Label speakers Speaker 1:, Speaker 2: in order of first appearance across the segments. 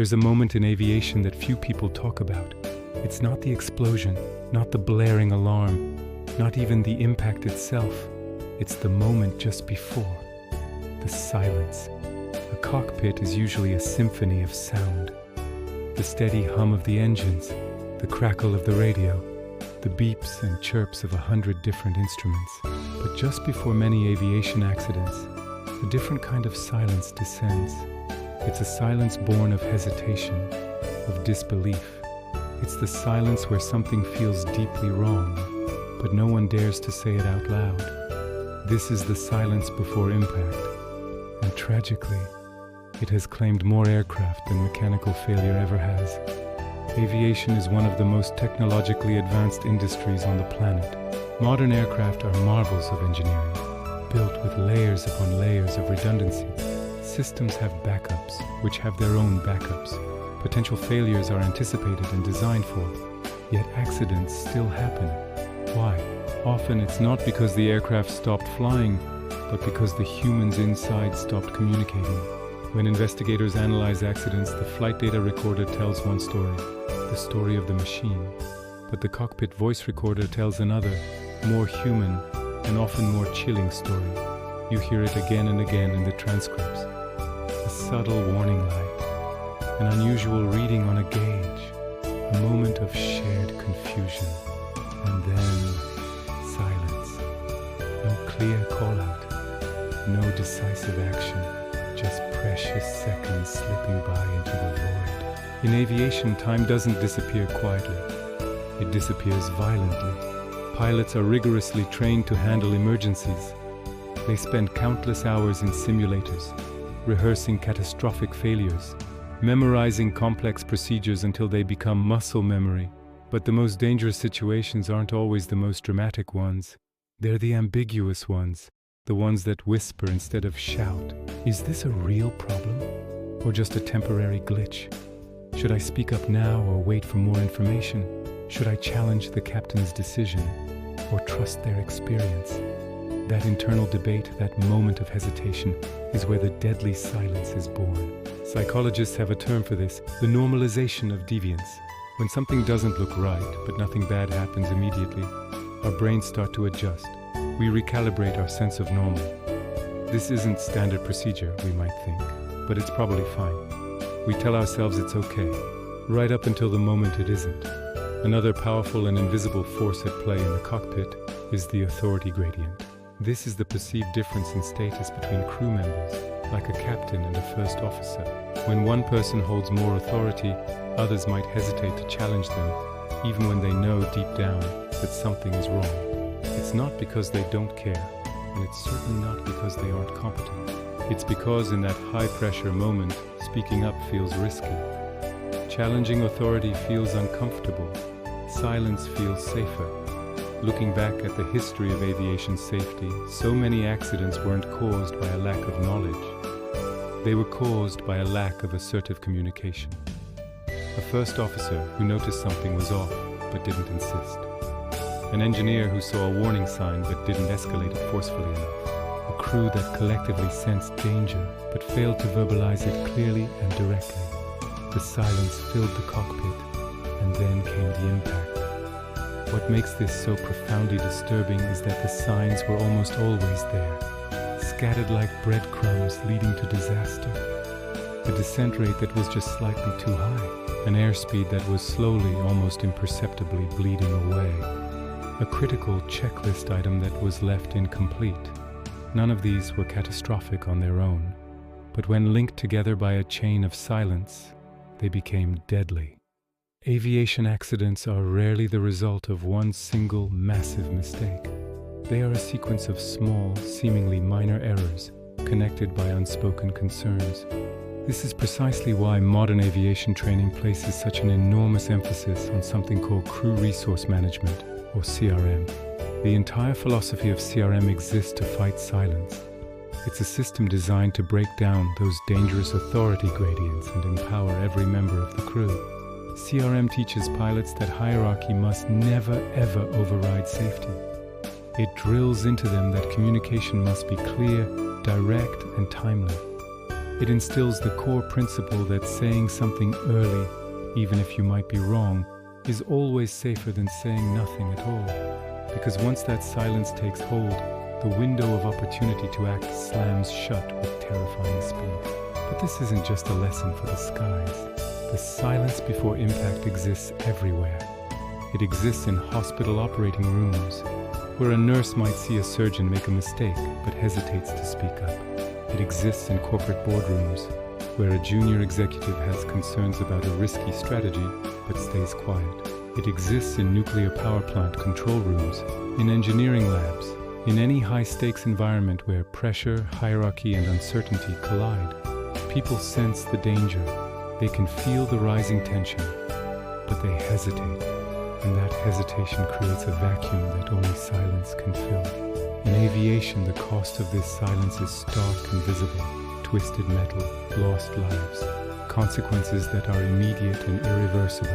Speaker 1: There's a moment in aviation that few people talk about. It's not the explosion, not the blaring alarm, not even the impact itself. It's the moment just before. The silence. A cockpit is usually a symphony of sound. The steady hum of the engines, the crackle of the radio, the beeps and chirps of 100 different instruments. But just before many aviation accidents, a different kind of silence descends. It's a silence born of hesitation, of disbelief. It's the silence where something feels deeply wrong, but no one dares to say it out loud. This is the silence before impact, and tragically, it has claimed more aircraft than mechanical failure ever has. Aviation is one of the most technologically advanced industries on the planet. Modern aircraft are marvels of engineering, built with layers upon layers of redundancy. Systems have backups, which have their own backups. Potential failures are anticipated and designed for, yet accidents still happen. Why? Often it's not because the aircraft stopped flying, but because the humans inside stopped communicating. When investigators analyze accidents, the flight data recorder tells one story, the story of the machine. But the cockpit voice recorder tells another, more human and often more chilling story. You hear it again and again in the transcripts. A subtle warning light, an unusual reading on a gauge, a moment of shared confusion, and then silence. No clear call-out, no decisive action, just precious seconds slipping by into the void. In aviation, time doesn't disappear quietly. It disappears violently. Pilots are rigorously trained to handle emergencies. They spend countless hours in simulators, rehearsing catastrophic failures, memorizing complex procedures until they become muscle memory. But the most dangerous situations aren't always the most dramatic ones. They're the ambiguous ones, the ones that whisper instead of shout. Is this a real problem, or just a temporary glitch? Should I speak up now or wait for more information? Should I challenge the captain's decision, or trust their experience? That internal debate, that moment of hesitation, is where the deadly silence is born. Psychologists have a term for this, the normalization of deviance. When something doesn't look right, but nothing bad happens immediately, our brains start to adjust. We recalibrate our sense of normal. This isn't standard procedure, we might think, but it's probably fine. We tell ourselves it's okay, right up until the moment it isn't. Another powerful and invisible force at play in the cockpit is the authority gradient. This is the perceived difference in status between crew members, like a captain and a first officer. When one person holds more authority, others might hesitate to challenge them, even when they know deep down that something is wrong. It's not because they don't care, and it's certainly not because they aren't competent. It's because in that high-pressure moment, speaking up feels risky. Challenging authority feels uncomfortable. Silence feels safer. Looking back at the history of aviation safety, so many accidents weren't caused by a lack of knowledge. They were caused by a lack of assertive communication. A first officer who noticed something was off, but didn't insist. An engineer who saw a warning sign, but didn't escalate it forcefully enough. A crew that collectively sensed danger, but failed to verbalize it clearly and directly. The silence filled the cockpit, and then came the impact. What makes this so profoundly disturbing is that the signs were almost always there, scattered like breadcrumbs leading to disaster. A descent rate that was just slightly too high, an airspeed that was slowly, almost imperceptibly bleeding away, a critical checklist item that was left incomplete. None of these were catastrophic on their own, but when linked together by a chain of silence, they became deadly. Aviation accidents are rarely the result of one single massive mistake. They are a sequence of small, seemingly minor errors, connected by unspoken concerns. This is precisely why modern aviation training places such an enormous emphasis on something called crew resource management, or CRM. The entire philosophy of CRM exists to fight silence. It's a system designed to break down those dangerous authority gradients and empower every member of the crew. CRM teaches pilots that hierarchy must never ever override safety. It drills into them that communication must be clear, direct, and timely. It instills the core principle that saying something early, even if you might be wrong, is always safer than saying nothing at all. Because once that silence takes hold, the window of opportunity to act slams shut with terrifying speed. But this isn't just a lesson for the skies. The silence before impact exists everywhere. It exists in hospital operating rooms, where a nurse might see a surgeon make a mistake but hesitates to speak up. It exists in corporate boardrooms, where a junior executive has concerns about a risky strategy but stays quiet. It exists in nuclear power plant control rooms, in engineering labs, in any high-stakes environment where pressure, hierarchy, and uncertainty collide. People sense the danger. They can feel the rising tension, but they hesitate. And that hesitation creates a vacuum that only silence can fill. In aviation, the cost of this silence is stark and visible. Twisted metal, lost lives, consequences that are immediate and irreversible.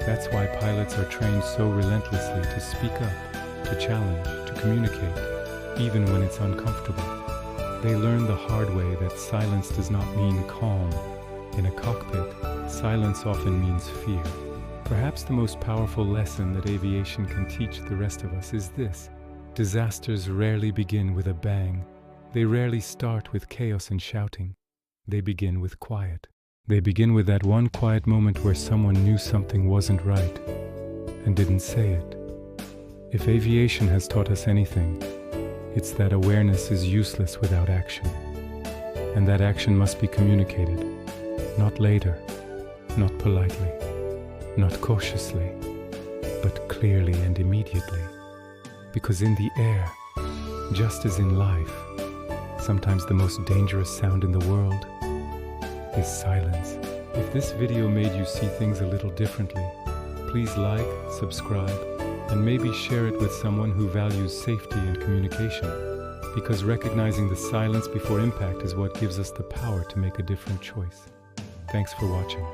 Speaker 1: That's why pilots are trained so relentlessly to speak up, to challenge, to communicate, even when it's uncomfortable. They learn the hard way that silence does not mean calm. In a cockpit, silence often means fear. Perhaps the most powerful lesson that aviation can teach the rest of us is this: disasters rarely begin with a bang. They rarely start with chaos and shouting. They begin with quiet. They begin with that one quiet moment where someone knew something wasn't right and didn't say it. If aviation has taught us anything, it's that awareness is useless without action. And that action must be communicated, not later, not politely, not cautiously, but clearly and immediately. Because in the air, just as in life, sometimes the most dangerous sound in the world is silence. If this video made you see things a little differently, please like, subscribe, and maybe share it with someone who values safety and communication. Because recognizing the silence before impact is what gives us the power to make a different choice. Thanks for watching.